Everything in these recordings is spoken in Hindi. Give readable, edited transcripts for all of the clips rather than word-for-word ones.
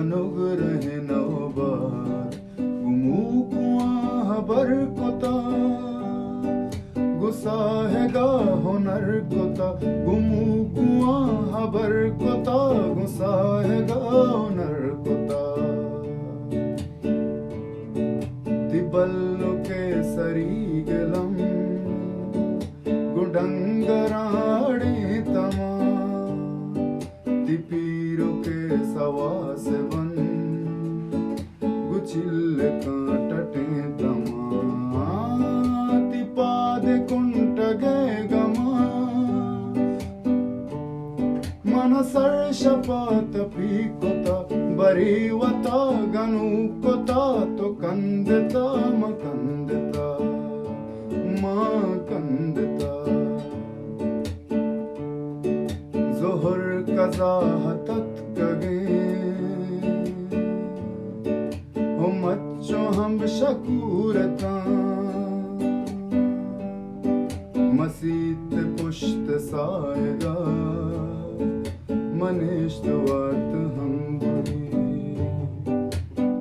अनुग्रह नौबार गुमुकुआ हबर कोता गुस्सा है गा हुनर कोता गुमुकुआ हबर कोता गुस्सा है गा हुनर कोता तिबल्लो के सरी गलम गुडंगराड़े तमा तिपीरो के सवास बन गुचिल काटटे तमा तिपादे कुंट गए गमा मनसर शपात पीकोता बरीवता गनु कोता तो कंदता मकंदता माँ कंदता जोहर कजा हतत कगे हो मच्चो हम शकूरता मसीत पुष्ट सायगा मनिष्ठ वात हम बुरी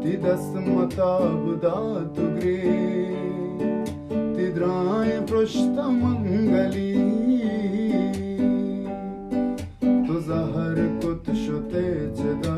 तिदस मताबुदा तुग्रे तिद्राय पृष्ठ मंगली तो जहर कुत शुते जदा